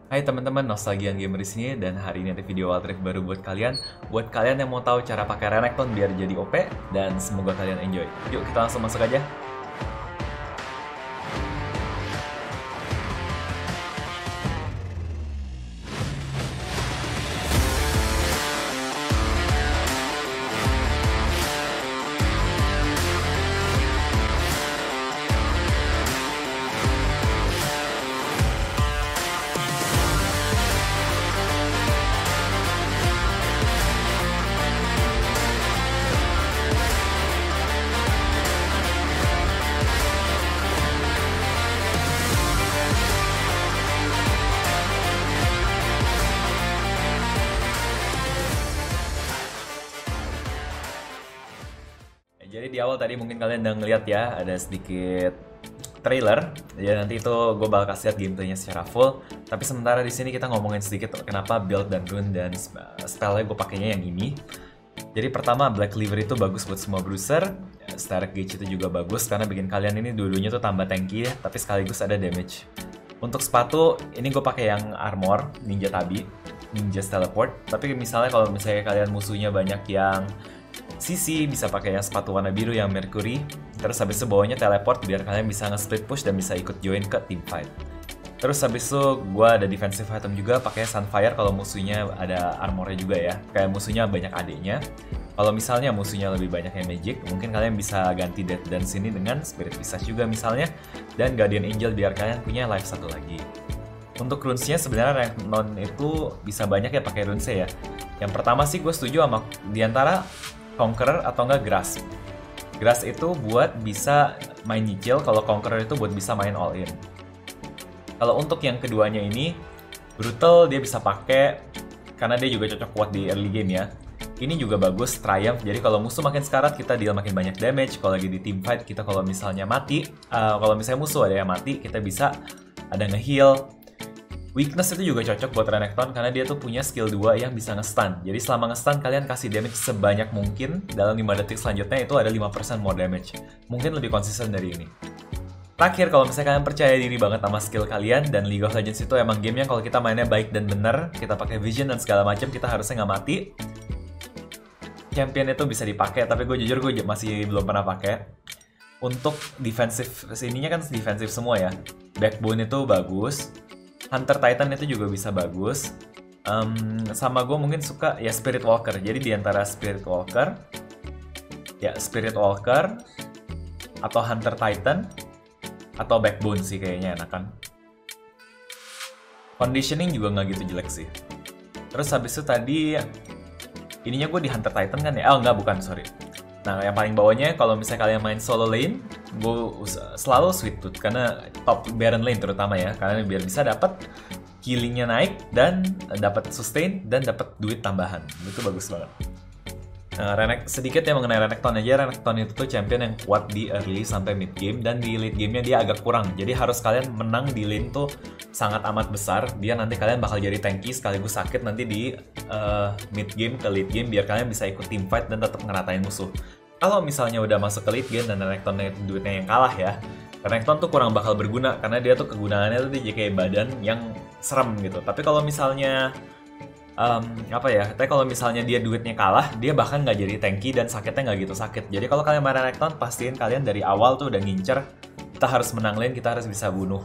Hai teman-teman, Nostalgian Gamer di sini dan hari ini ada video wild rift baru buat kalian. Buat kalian yang mau tahu cara pakai Renekton biar jadi OP dan semoga kalian enjoy. Yuk kita langsung masuk aja. Jadi di awal tadi mungkin kalian udah ngeliat ya, ada sedikit trailer. Ya nanti itu gue bakal kasih lihat gameplaynya secara full. Tapi sementara di sini kita ngomongin sedikit kenapa build dan rune dan spellnya gue pakainya yang ini. Jadi pertama Black Cleaver itu bagus buat semua bruiser. Stark Gauge itu juga bagus karena bikin kalian ini dua-duanya tuh tambah tanky ya, tapi sekaligus ada damage. Untuk sepatu ini gue pakai yang armor Ninja Tabi, Ninja Teleport. Tapi misalnya kalau misalnya kalian musuhnya banyak yang CC, bisa pakai yang sepatu warna biru yang Mercury. Terus habis itu bawahnya teleport biar kalian bisa nge-split push dan bisa ikut join ke team fight. Terus habis itu gue ada defensive item juga pakai Sunfire kalau musuhnya ada armornya juga ya. Kayak musuhnya banyak adeknya. Kalau misalnya musuhnya lebih banyak yang magic, mungkin kalian bisa ganti Death Dance ini dengan Spirit Visage juga misalnya. Dan Guardian Angel biar kalian punya life satu lagi. Untuk runes-nya sebenarnya Renekton itu bisa banyak ya pakai runes ya. Yang pertama sih gue setuju sama diantara Conqueror atau enggak Grasp. Grasp itu buat bisa main nyicil, kalau Conqueror itu buat bisa main all in. Kalau untuk yang keduanya ini, Brutal dia bisa pakai karena dia juga cocok kuat di early game ya. Ini juga bagus, Triumph, jadi kalau musuh makin sekarat kita deal makin banyak damage. Kalau lagi di team fight kita kalau misalnya mati, kalau misalnya musuh ada yang mati, kita bisa ada nge-heal. Weakness itu juga cocok buat Renekton karena dia tuh punya skill 2 yang bisa nge-stun. Jadi selama nge-stun kalian kasih damage sebanyak mungkin, dalam 5 detik selanjutnya itu ada 5% more damage. Mungkin lebih konsisten dari ini. Terakhir, kalau misalnya kalian percaya diri banget sama skill kalian, dan League of Legends itu emang game yang kalau kita mainnya baik dan bener, kita pakai vision dan segala macam, kita harusnya nggak mati. Champion itu bisa dipakai, tapi gue jujur gue masih belum pernah pakai. Untuk defensive, sininya kan defensive semua ya. Backbone itu bagus. Hunter Titan itu juga bisa bagus. Sama gue mungkin suka ya Spirit Walker. Jadi diantara Spirit Walker, ya Spirit Walker atau Hunter Titan atau Backbone sih kayaknya enakan. Conditioning juga nggak gitu jelek sih. Terus habis itu tadi ininya gue di Hunter Titan kan ya? Oh enggak, bukan, sorry. Nah, yang paling bawahnya kalau misalnya kalian main solo lane, gue selalu Sweet Tooth karena top Baron lane terutama ya, karena biar bisa dapat killingnya naik dan dapat sustain dan dapat duit tambahan. Itu bagus banget. Nah, sedikit ya mengenai Renekton aja. Renekton itu tuh champion yang kuat di early sampai mid game, dan di late gamenya dia agak kurang. Jadi harus kalian menang di lane tuh sangat amat besar. Biar nanti kalian bakal jadi tanky sekaligus sakit nanti di mid game ke late game biar kalian bisa ikut team fight dan tetap ngeratain musuh. Kalau misalnya udah masuk ke late game dan Renektonnya itu duitnya yang kalah ya, Renekton tuh kurang bakal berguna karena dia tuh kegunaannya tuh dia kayak badan yang serem gitu. Tapi kalau misalnya tapi kalau misalnya dia duitnya kalah, dia bahkan nggak jadi tanky dan sakitnya nggak gitu sakit. Jadi kalau kalian main Renekton, pastiin kalian dari awal tuh udah ngincer, kita harus menang lane, kita harus bisa bunuh.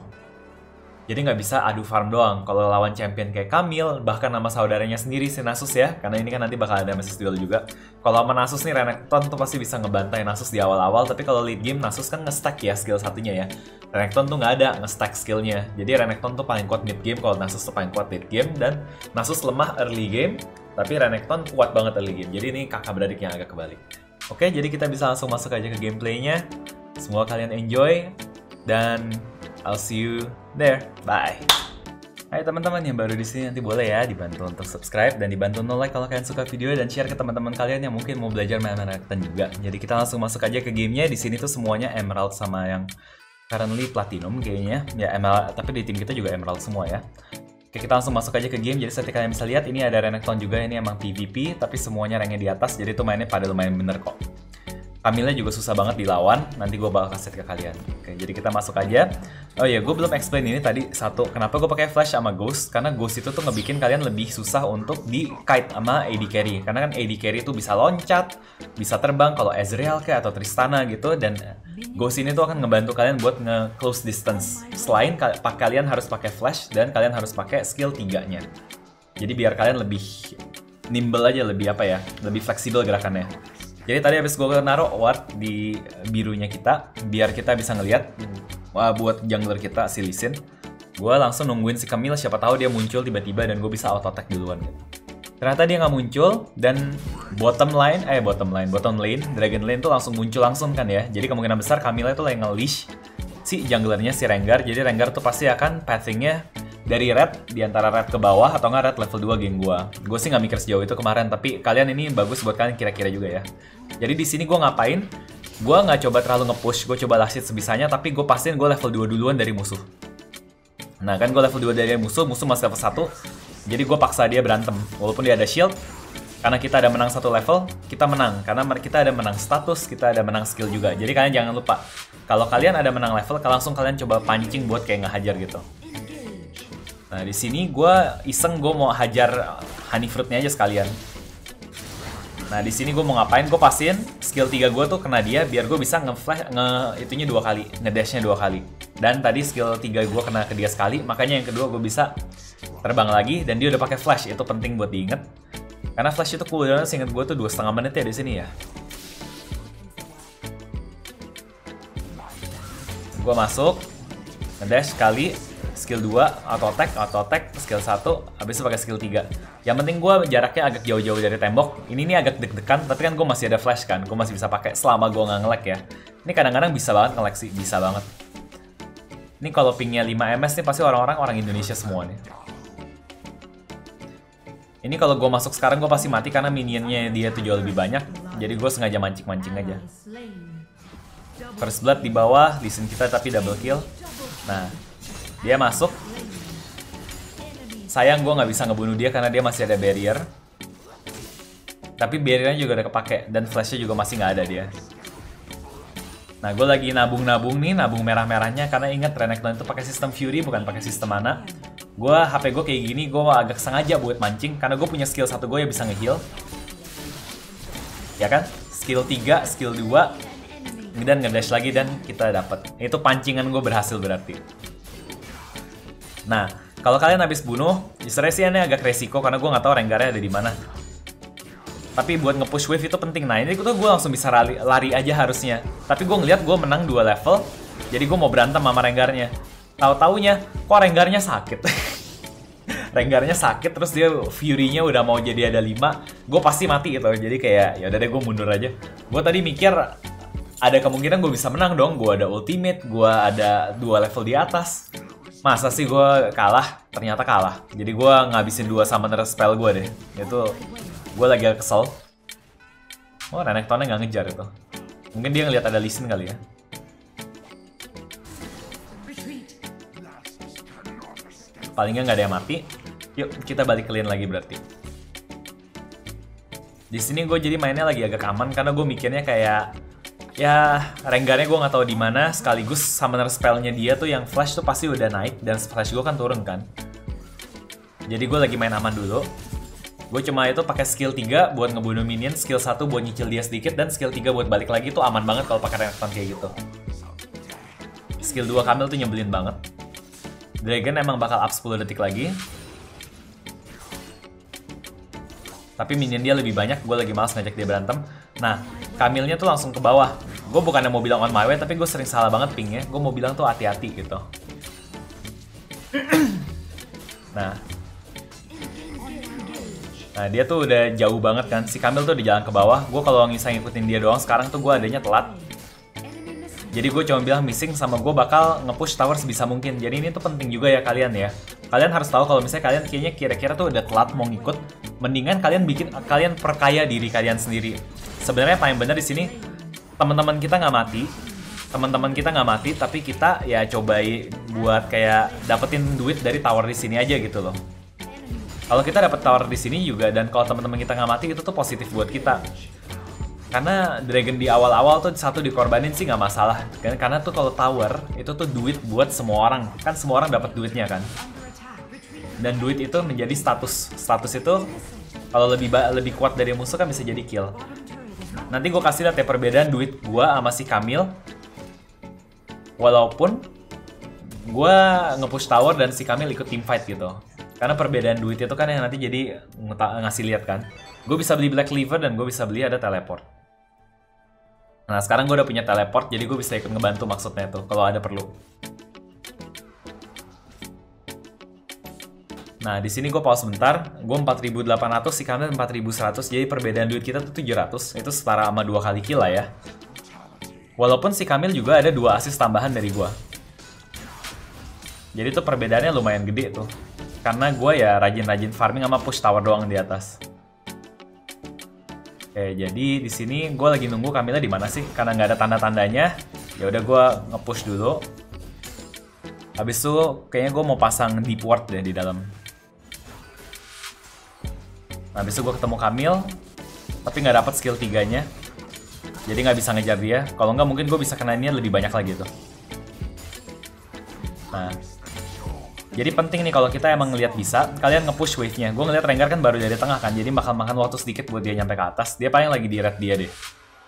Jadi nggak bisa adu farm doang. Kalau lawan champion kayak Camille, bahkan nama saudaranya sendiri si Nasus ya, karena ini kan nanti bakal ada message duel juga. Kalau sama Nasus nih, Renekton tuh pasti bisa ngebantai Nasus di awal-awal, tapi kalau late game Nasus kan nge-stack ya skill satunya ya. Renekton tuh nggak ada nge-stack skillnya. Jadi Renekton tuh paling kuat mid game, kalau Nasus tuh paling kuat late game, dan Nasus lemah early game, tapi Renekton kuat banget early game. Jadi ini kakak beradik yang agak kebalik. Oke, jadi kita bisa langsung masuk aja ke gameplaynya. Semoga kalian enjoy, dan I'll see you there. Bye. Hai teman-teman yang baru di sini, nanti boleh ya dibantu untuk subscribe dan dibantu like kalau kalian suka video, dan share ke teman-teman kalian yang mungkin mau belajar main Renekton juga. Jadi kita langsung masuk aja ke gamenya. Di sini tuh semuanya Emerald sama yang currently Platinum kayaknya. Ya Emerald, tapi di tim kita juga Emerald semua ya. Oke, kita langsung masuk aja ke game. Jadi seperti kalian bisa lihat, ini ada Renekton juga. Ini emang PvP, tapi semuanya ranknya di atas. Jadi tuh mainnya pada lumayan bener kok. Camille juga susah banget dilawan, nanti gue bakal kasih ke kalian. Oke, jadi kita masuk aja. Oh iya, gue belum explain ini tadi satu. Kenapa gue pakai flash sama ghost? Karena ghost itu tuh ngebikin kalian lebih susah untuk di kite sama AD carry. Karena kan AD carry itu bisa loncat, bisa terbang kalau Ezreal kayak atau Tristana gitu. Dan ghost ini tuh akan ngebantu kalian buat nge-close distance. Selain kalian harus pakai flash dan kalian harus pakai skill 3-nya. Jadi biar kalian lebih nimble aja, lebih apa ya, lebih fleksibel gerakannya. Jadi tadi habis gue naruh ward di birunya kita, biar kita bisa ngelihat buat jungler kita si Lee Sin. Gue langsung nungguin si Camille, siapa tahu dia muncul tiba-tiba dan gue bisa auto attack duluan. Ternyata dia nggak muncul dan bottom lane, Dragon Lane tuh langsung muncul langsung kan ya. Jadi kemungkinan besar Camille itu lagi nge-leash si junglernya si Rengar. Jadi Rengar tuh pasti akan pathingnya dari red, di antara red ke bawah atau nggak red level 2 geng gua. Gue sih nggak mikir sejauh itu kemarin, tapi kalian ini bagus buat kalian kira-kira juga ya. Jadi di sini gue ngapain? Gue nggak coba terlalu nge-push, gue coba last hit sebisanya, tapi gue pastiin gue level 2 duluan dari musuh. Nah kan gue level 2 dari musuh masih level 1, jadi gue paksa dia berantem. Walaupun dia ada shield, karena kita ada menang satu level, kita menang. Karena kita ada menang status, kita ada menang skill juga. Jadi kalian jangan lupa, kalau kalian ada menang level, langsung kalian coba pancing buat kayak ngehajar gitu. Nah di sini gue iseng, gue mau hajar honey fruitnya aja sekalian. Nah di sini gue mau ngapain? Gue pastiin skill 3 gue tuh kena dia, biar gue bisa itunya 2 kali, ngedashnya 2 kali. Dan tadi skill 3 gue kena ke dia sekali, makanya yang kedua gue bisa terbang lagi dan dia udah pakai flash. Itu penting buat diinget, karena flash itu cooldown seinget gue tuh 2,5 menit ya di sini ya. Gue masuk, ngedash sekali. Skill 2, auto attack, skill 1, habis itu pakai skill 3. Yang penting gue jaraknya agak jauh-jauh dari tembok. Ini nih agak deg-degan, tapi kan gue masih ada flash kan. Gue masih bisa pakai selama gue nggak nge-lag ya. Ini kadang-kadang bisa banget nge-lag sih, bisa banget. Ini kalau pingnya 5 ms nih pasti orang Indonesia semua nih. Ini kalau gue masuk sekarang gue pasti mati karena minionnya dia tuh jauh lebih banyak. Jadi gue sengaja mancing-mancing aja. First blood di bawah, Lee Sin kita tapi double kill. Nah, dia masuk. Sayang gue nggak bisa ngebunuh dia karena dia masih ada barrier. Tapi barriernya juga udah kepake dan flashnya juga masih nggak ada dia. Nah gue lagi nabung nih, nabung merah-merahnya karena ingat Renekton itu pakai sistem Fury bukan pakai sistem mana. HP gue kayak gini, gue agak sengaja buat mancing karena gue punya skill 1 gue yang bisa nge-heal. Ya kan? Skill 3, skill 2 dan ngedash lagi dan kita dapat. Itu pancingan gue berhasil berarti. Nah, kalau kalian habis bunuh, justru sih ini agak resiko karena gue nggak tahu Rengarnya ada di mana. Tapi buat nge-push wave itu penting. Nah, ini tuh gue langsung bisa lari aja harusnya. Tapi gue ngeliat gue menang 2 level, jadi gue mau berantem sama Rengarnya. Tahu-taunya, kok Rengarnya sakit. Rengarnya sakit, terus dia Fury-nya udah mau jadi ada 5. Gue pasti mati gitu. Jadi kayak, ya udah deh gue mundur aja. Gue tadi mikir ada kemungkinan gue bisa menang dong. Gue ada ultimate, gue ada 2 level di atas. Masa sih gue kalah? Ternyata kalah. Jadi gue ngabisin 2 summoner spell gue deh. Itu gue lagi kesel. Oh, Renektonnya nggak ngejar itu. Mungkin dia ngeliat ada Lee Sin kali ya. Palingnya nggak ada yang mati. Yuk kita balik ke lane lagi berarti. Di sini gue jadi mainnya lagi agak aman karena gue mikirnya kayak ya Rengarnya gue nggak tahu di mana, sekaligus summoner spellnya dia tuh yang flash tuh pasti udah naik dan flash gue kan turun kan. Jadi gue lagi main aman dulu. Gue cuma itu pakai skill 3 buat ngebunuh minion, skill 1 buat nyicil dia sedikit dan skill 3 buat balik lagi tuh aman banget kalau pakai Renekton kayak gitu. Skill 2 Camille tuh nyebelin banget. Dragon emang bakal up 10 detik lagi. Tapi minion dia lebih banyak, gue lagi malas ngajak dia berantem. Nah, Camille-nya tuh langsung ke bawah. Gue bukannya mau bilang on my way, tapi gue sering salah banget pingnya. Gue mau bilang tuh hati-hati gitu. Nah, dia tuh udah jauh banget kan. Si Camille tuh di jalan ke bawah. Gue kalau bisa ngikutin dia doang, sekarang tuh gue adanya telat. Jadi gue cuma bilang missing sama gue bakal nge-push tower sebisa mungkin. Jadi ini tuh penting juga ya kalian ya. Kalian harus tahu kalau misalnya kalian kayaknya kira-kira tuh udah telat mau ngikut, mendingan kalian perkaya diri kalian sendiri. Sebenarnya paling benar di sini teman-teman kita nggak mati, tapi kita ya cobain buat kayak dapetin duit dari tower di sini aja gitu loh. Kalau kita dapet tower di sini juga dan kalau teman-teman kita nggak mati itu tuh positif buat kita. Karena dragon di awal-awal tuh satu dikorbanin sih nggak masalah. Karena tuh kalau tower itu tuh duit buat semua orang. Kan semua orang dapat duitnya kan. Dan duit itu menjadi status. Status itu kalau lebih kuat dari musuh kan bisa jadi kill. Nanti gue kasih lihat ya perbedaan duit gue sama si Kamil. Walaupun gue nge-push tower dan si Kamil ikut team fight gitu. Karena perbedaan duit itu kan yang nanti jadi ngasih lihat kan. Gue bisa beli Black Cleaver dan gue bisa beli ada teleport. Nah sekarang gue udah punya teleport, jadi gue bisa ikut ngebantu maksudnya tuh kalau ada perlu. Nah di sini gue pause sebentar, gue 4.800, si Kamil 4.100, jadi perbedaan duit kita tuh 700, itu setara sama 2 kali kill lah ya. Walaupun si Kamil juga ada 2 assist tambahan dari gue. Jadi tuh perbedaannya lumayan gede tuh, karena gue ya rajin-rajin farming sama push tower doang di atas. Oke, jadi di sini gue lagi nunggu Kamilnya di mana sih? Karena nggak ada tanda-tandanya. Ya udah gue nge-push dulu. Habis itu kayaknya gue mau pasang deep ward deh di dalam. Nah, habis itu gue ketemu Kamil, tapi nggak dapat skill 3-nya. Jadi nggak bisa ngejar dia. Kalau nggak mungkin gue bisa kenainnya lebih banyak lagi tuh. Nah, jadi penting nih kalau kita emang ngelihat bisa, kalian nge-push wave-nya. Gue ngeliat Rengar kan baru dari tengah kan, jadi bakal makan waktu sedikit buat dia nyampe ke atas. Dia paling lagi di red dia deh.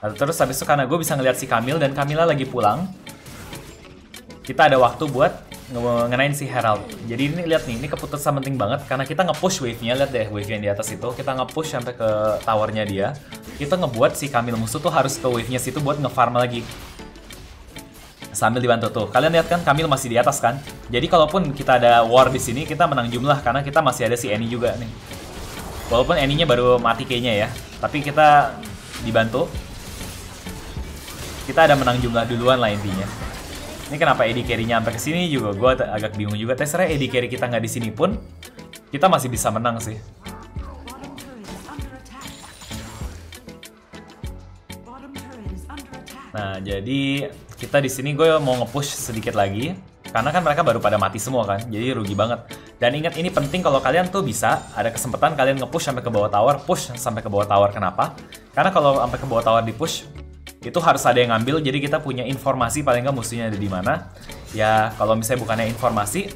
Nah, terus habis itu karena gue bisa ngeliat si Kamil dan Kamila lagi pulang, kita ada waktu buat ngenain si Herald. Jadi ini lihat nih, ini keputusan penting banget karena kita nge-push wave-nya. Lihat deh wave yang di atas itu, kita nge-push sampai ke towernya dia. Kita ngebuat si Kamil musuh tuh harus ke wave-nya situ buat nge-farm lagi. Sambil dibantu tuh. Kalian lihat kan Kamil masih di atas kan? Jadi kalaupun kita ada war di sini, kita menang jumlah karena kita masih ada si Annie juga nih. Walaupun Annie-nya baru mati kayaknya ya, tapi kita dibantu. Kita ada menang jumlah duluan lah intinya. Ini kenapa AD carry-nya sampai ke sini juga gue agak bingung juga. Terserah AD carry kita nggak di sini pun, kita masih bisa menang sih. Nah, jadi kita di sini gue mau nge-push sedikit lagi karena kan mereka baru pada mati semua kan. Jadi rugi banget. Dan ingat ini penting kalau kalian tuh bisa ada kesempatan kalian nge-push sampai ke bawah tower, push sampai ke bawah tower. Kenapa? Karena kalau sampai ke bawah tower di-push itu harus ada yang ngambil, jadi kita punya informasi paling nggak musuhnya ada di mana. Ya, kalau misalnya bukannya informasi,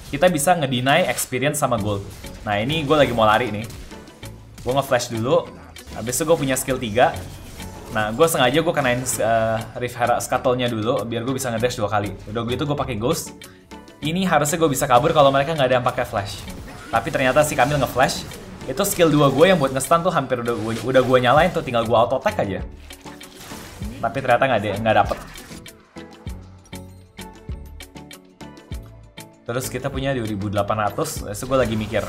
kita bisa ngedeny experience sama gold. Nah, ini gue lagi mau lari nih. Gue nge-flash dulu, habis itu gue punya skill 3. Nah, gue sengaja gue kenain Rift Hera Scuttle-nya dulu, biar gue bisa ngedash 2 kali. Udah gitu gue pakai Ghost. Ini harusnya gue bisa kabur kalau mereka nggak ada yang pakai flash. Tapi ternyata si Kamil nge-flash. Itu skill 2 gue yang buat nge-stun tuh hampir udah gue nyalain tuh, tinggal gue auto-attack aja. Tapi ternyata nggak dapet. Terus kita punya 2800, so gue lagi mikir.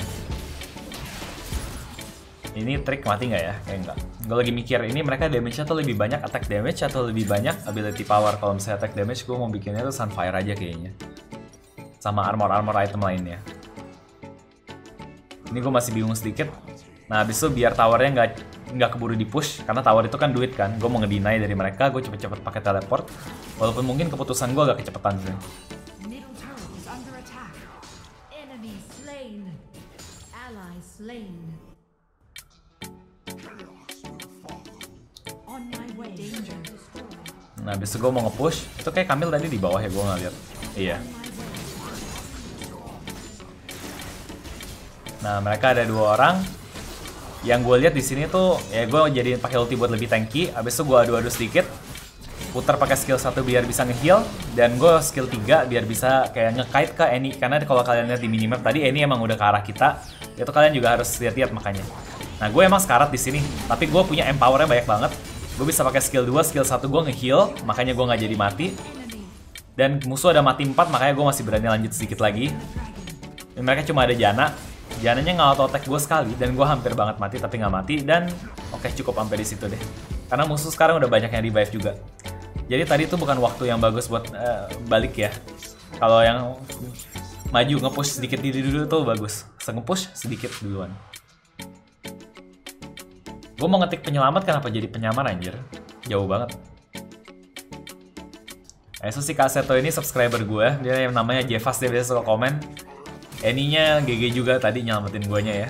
Ini trik mati nggak ya? Kayak nggak. Gue lagi mikir, ini mereka damage-nya tuh lebih banyak attack damage atau lebih banyak ability power. Kalau misalnya attack damage, gue mau bikinnya tuh Sunfire aja kayaknya. Sama armor-armor item lainnya. Ini gue masih bingung sedikit. Nah, habis itu biar towernya nggak keburu di-push, karena tower itu kan duit kan. Gue mau ngedeny dari mereka, gue cepet-cepet pakai teleport. Walaupun mungkin keputusan gue agak kecepetan sih. Nah, habis itu gue mau nge-push. Itu kayak Kamil tadi di bawah ya, gue nggak lihat. Iya. Nah, mereka ada 2 orang. Yang gue lihat di sini tuh, ya gue jadi pakai ulti buat lebih tanky. Habis itu gue adu-adu sedikit. Putar pakai skill 1 biar bisa nge-heal. Dan gue skill 3 biar bisa kayak nge-kite ke Annie. Karena kalau kalian lihat di minimap tadi, Annie emang udah ke arah kita. Itu kalian juga harus lihat-lihat makanya. Nah, gue emang sekarat di sini. Tapi gue punya empowernya banyak banget. Gue bisa pakai skill 2, skill 1 gue nge-heal, makanya gue nggak jadi mati. Dan musuh ada mati 4, makanya gue masih berani lanjut sedikit lagi. Dan mereka cuma ada Janna. Jannanya nge-auto-attack gue sekali, dan gue hampir banget mati, tapi nggak mati. Dan oke, cukup sampai di situ deh. Karena musuh sekarang udah banyak yang revive juga. Jadi tadi itu bukan waktu yang bagus buat balik ya. Kalau yang maju nge-push sedikit dulu tuh bagus. Nge-push sedikit duluan. Gue mau ngetik penyelamat, kenapa jadi penyamar anjir? Jauh banget. So si Kaseto ini subscriber gue, dia yang namanya Jevas, dia biasa suka komen. Annie-nya GG juga tadi nyelamatin guanya ya.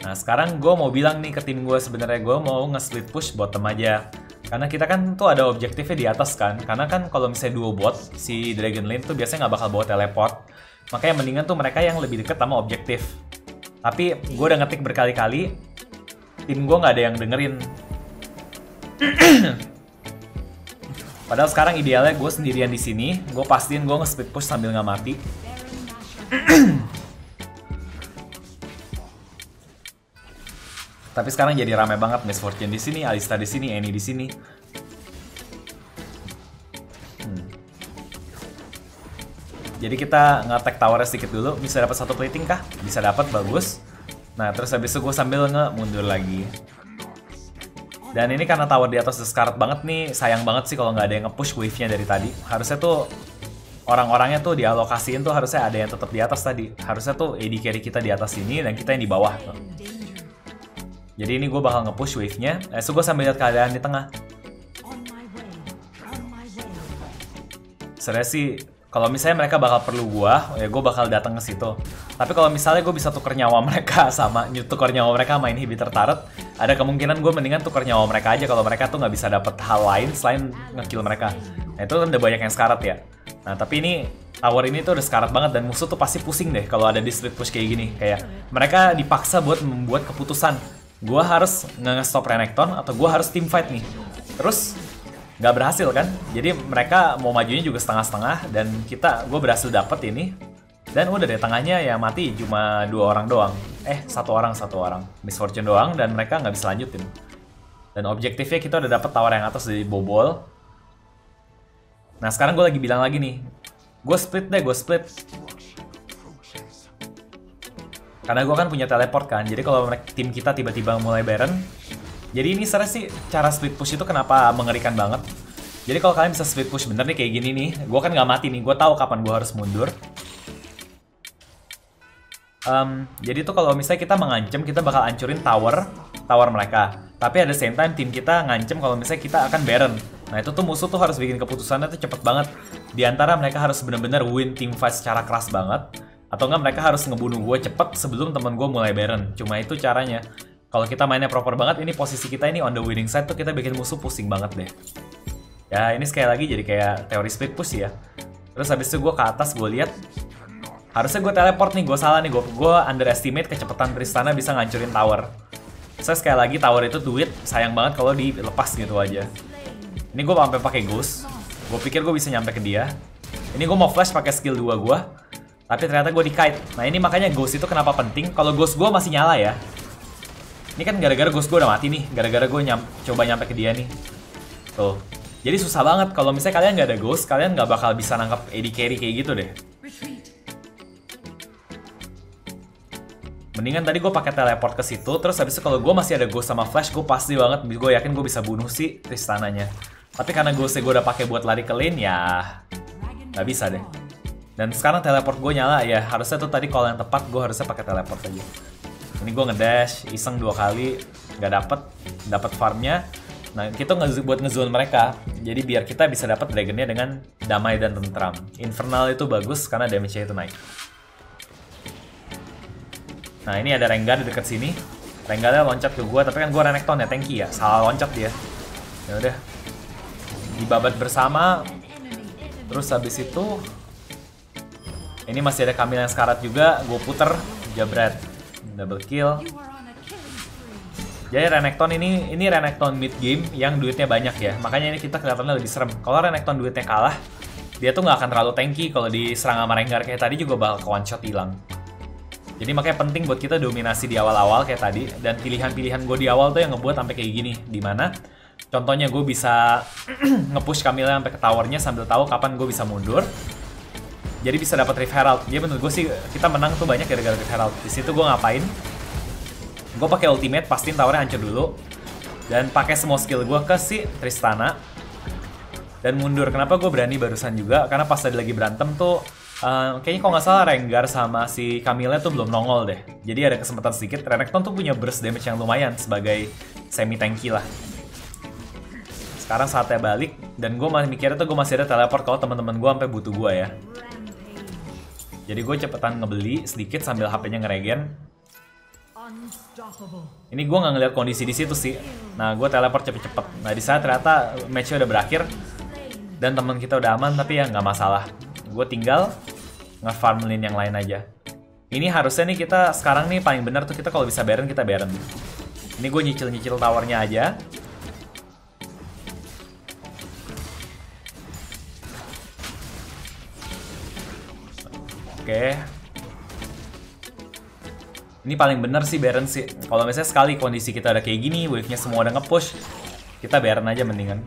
Nah sekarang gue mau bilang nih ke tim gue, sebenarnya gue mau nge-split push bottom aja. Karena kita kan tuh ada objektifnya di atas kan. Karena kan kalau misalnya duo bot, si Dragon Lane tuh biasanya nggak bakal bawa teleport. Makanya mendingan tuh mereka yang lebih deket sama objektif. Tapi gue udah ngetik berkali-kali, tim gue nggak ada yang dengerin. Padahal sekarang idealnya gue sendirian di sini, gue pastiin gue nge-split push sambil nggak mati. Tapi sekarang jadi rame banget, Miss Fortune di sini, Alistar di sini, Annie di sini. Jadi kita nge-attack towernya sedikit dulu, bisa dapat satu plating kah? Bisa dapat, bagus. Nah, terus habis itu gue sambil mundur lagi. Dan ini karena tower di atas udah sekarat banget nih, sayang banget sih kalau nggak ada yang nge-push wave-nya dari tadi. Harusnya tuh orang-orangnya tuh dialokasiin tuh harusnya ada yang tetap di atas tadi. Harusnya tuh AD carry kita di atas sini dan kita yang di bawah tuh. Jadi ini gue bakal nge-push wave-nya. So gue sambil lihat keadaan di tengah. Sebenarnya sih kalau misalnya mereka bakal perlu gue, ya gue bakal datang ke situ. Tapi kalau misalnya gue bisa tuker nyawa mereka sama tuker nyawa mereka sama inhibitor turret, ada kemungkinan gue mendingan tuker nyawa mereka aja kalau mereka tuh nggak bisa dapet hal lain selain nge-kill mereka. Nah itu kan udah banyak yang sekarat ya. Nah tapi ini tower ini tuh udah sekarat banget dan musuh tuh pasti pusing deh kalau ada di split push kayak gini. Kayak mereka dipaksa buat membuat keputusan. Gue harus nge-stop Renekton atau gue harus team fight nih. Terus nggak berhasil kan? Jadi mereka mau majunya juga setengah-setengah dan gue berhasil dapet ini. Dan udah deh, tengahnya ya mati cuma 2 orang doang. Satu orang. Miss Fortune doang dan mereka nggak bisa lanjutin. Dan objektifnya kita udah dapet tower yang atas dari bobol. Nah sekarang gue lagi bilang lagi nih, gue split. Karena gue kan punya teleport kan, jadi kalau tim kita tiba-tiba mulai Baron, jadi ini sebenarnya sih cara split push itu kenapa mengerikan banget. Jadi kalau kalian bisa split push bener nih kayak gini nih, gue kan nggak mati nih, gue tahu kapan gue harus mundur. Jadi tuh kalau misalnya kita mengancam, kita bakal hancurin tower mereka. Tapi at the same time tim kita ngancem kalau misalnya kita akan Baron. Nah itu tuh musuh tuh harus bikin keputusannya tuh cepet banget. Di antara mereka harus bener-bener win team fight secara keras banget, atau enggak mereka harus ngebunuh gue cepet sebelum temen gue mulai Baron. Cuma itu caranya. Kalau kita mainnya proper banget, ini posisi kita ini on the winning side tuh kita bikin musuh pusing banget deh. Ya ini sekali lagi jadi kayak teori split push ya. Terus habis itu gue ke atas, gue lihat harusnya gue teleport nih, gue salah nih, gue underestimate kecepatan Tristana bisa ngancurin tower. Saya sekali lagi tower itu duit, sayang banget kalau dilepas gitu aja. Ini gue sampai pakai ghost, gue pikir gue bisa nyampe ke dia. Ini gue mau flash pakai skill 2 gue, tapi ternyata gue di kite. Nah ini makanya ghost itu kenapa penting. Kalau ghost gue masih nyala ya. Ini kan gara-gara ghost gue udah mati nih, gara-gara gue coba nyampe ke dia nih. Tuh. Jadi susah banget kalau misalnya kalian nggak ada ghost, kalian nggak bakal bisa nangkap AD carry kayak gitu deh. Mendingan tadi gue pakai teleport ke situ, terus habis itu kalau gue masih ada ghost sama flash, gue pasti banget, gue yakin gue bisa bunuh si Tristananya. Tapi karena ghostnya gue udah pakai buat lari ke lane, ya nggak bisa deh. Dan sekarang teleport gue nyala ya, harusnya tuh tadi kalau yang tepat gue harusnya pakai teleport aja. Ini gue ngedash, iseng 2 kali, nggak dapet farmnya. Nah kita buat ngezone mereka, jadi biar kita bisa dapat dragonnya dengan damai dan tentram. Infernal itu bagus karena damage-nya itu naik. Nah ini ada Rengar di dekat sini. Rengarnya loncat ke gue, tapi kan gue Renekton ya, tanky ya, salah loncat dia. Ya udah, dibabat bersama. Terus habis itu, ini masih ada Camille yang sekarat juga, gue puter, jabret, double kill. Jadi Renekton ini Renekton mid game yang duitnya banyak ya, makanya ini kita kelihatannya lebih serem. Kalau Renekton duitnya kalah, dia tuh nggak akan terlalu tanky. Kalau diserang sama Rengar kayak tadi juga bakal ke one shot hilang. Jadi makanya penting buat kita dominasi di awal-awal kayak tadi, dan pilihan-pilihan gue di awal tuh yang ngebuat sampai kayak gini. Dimana contohnya gue bisa nge-push Camille sampai ke towernya sambil tahu kapan gue bisa mundur. Jadi bisa dapat Rift Herald. Jadi menurut gue sih kita menang tuh banyak gara-gara Rift Herald. Di situ gue ngapain? Gue pakai ultimate, pastiin towernya hancur dulu, dan pakai semua skill gue ke si Tristana dan mundur. Kenapa gue berani barusan juga? Karena pas tadi lagi berantem tuh kayaknya kalau nggak salah Rengar sama si Camille tuh belum nongol deh. Jadi ada kesempatan sedikit. Renekton tuh punya burst damage yang lumayan sebagai semi tanky lah. Sekarang saatnya balik, dan gue masih mikirnya tuh gue masih ada teleport kalau teman-teman gue sampai butuh gue ya. Jadi gue cepetan ngebeli sedikit sambil HP-nya ngeregen. Ini gue nggak ngeliat kondisi di situ sih. Nah, gue teleport cepet-cepet. Nah, di saat ternyata match-nya udah berakhir dan teman kita udah aman, tapi ya nggak masalah. Gue tinggal nge-farm lane yang lain aja. Ini harusnya nih kita sekarang nih paling bener tuh kita kalau bisa Baron kita Baron. Ini gue nyicil-nyicil towernya aja. Oke. Ini paling bener sih Baron sih. Kalau misalnya sekali kondisi kita udah kayak gini, wave-nya semua udah nge-push, kita Baron aja mendingan.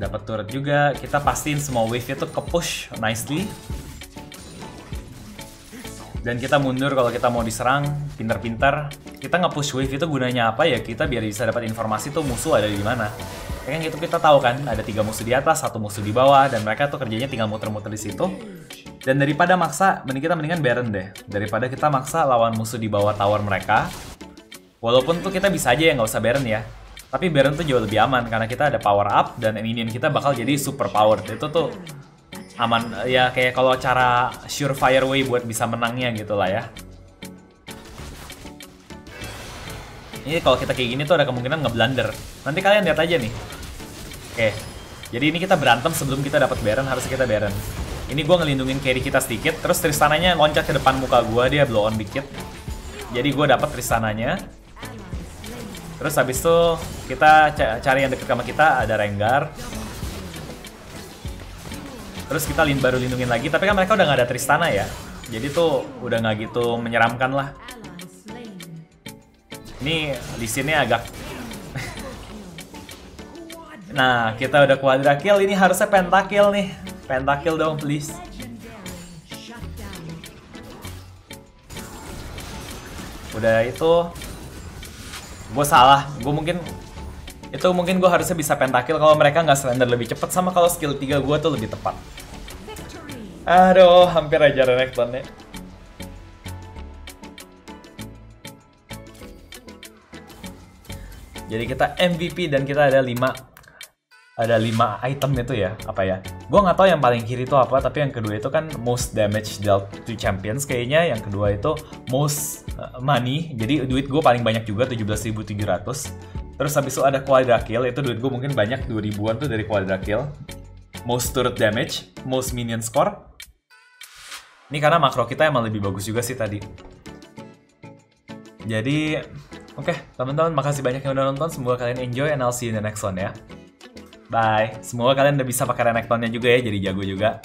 Dapat turret juga, kita pastiin semua wave itu ke-push nicely. Dan kita mundur kalau kita mau diserang, pinter-pinter. Kita nge-push wave itu gunanya apa ya? Kita biar bisa dapat informasi tuh musuh ada di mana. Ya kan gitu kita tahu kan, ada 3 musuh di atas, 1 musuh di bawah, dan mereka tuh kerjanya tinggal muter-muter di situ. Dan daripada maksa, mendingan Baron deh. Daripada kita maksa lawan musuh di bawah tower mereka. Walaupun tuh kita bisa aja ya nggak usah Baron ya. Tapi Baron tuh jauh lebih aman karena kita ada power up dan minion kita bakal jadi super powered. Itu tuh aman ya, kayak kalau cara surefire way buat bisa menangnya gitu lah ya. Ini kalau kita kayak gini tuh ada kemungkinan ngeblunder. Nanti kalian lihat aja nih. Oke. Jadi ini kita berantem sebelum kita dapat Baron, harus kita Baron. Ini gue ngelindungin carry kita sedikit, terus Tristananya loncat ke depan muka gue, dia blow on dikit. Jadi gue dapat Tristananya. Terus habis itu kita cari yang deket sama kita, ada Rengar. Terus kita baru lindungin lagi, tapi kan mereka udah nggak ada Tristana ya. Jadi tuh udah nggak gitu menyeramkan lah. Ini di sini agak... Nah, kita udah quadra kill, ini harusnya pentakill nih. Pentakill dong, please. Udah itu... Gue salah, mungkin gue harusnya bisa pentakill kalau mereka nggak surrender lebih cepat, sama kalau skill 3 gue tuh lebih tepat. Aduh, hampir aja Renektonnya. Jadi kita MVP dan kita ada 5 item itu ya, apa ya? Gue nggak tahu yang paling kiri itu apa, tapi yang kedua itu kan most damage dealt to champions kayaknya, yang kedua itu most money, jadi duit gue paling banyak juga 17.700. Terus habis itu ada quadra kill, itu duit gue mungkin banyak 2000-an tuh dari quadra kill. Most turret damage, most minion score. Ini karena makro kita emang lebih bagus juga sih tadi. Jadi, oke, teman-teman makasih banyak yang udah nonton. Semoga kalian enjoy and I'll see you in the next one ya. Bye. Semoga kalian udah bisa pakai Renektonnya juga ya, jadi jago juga.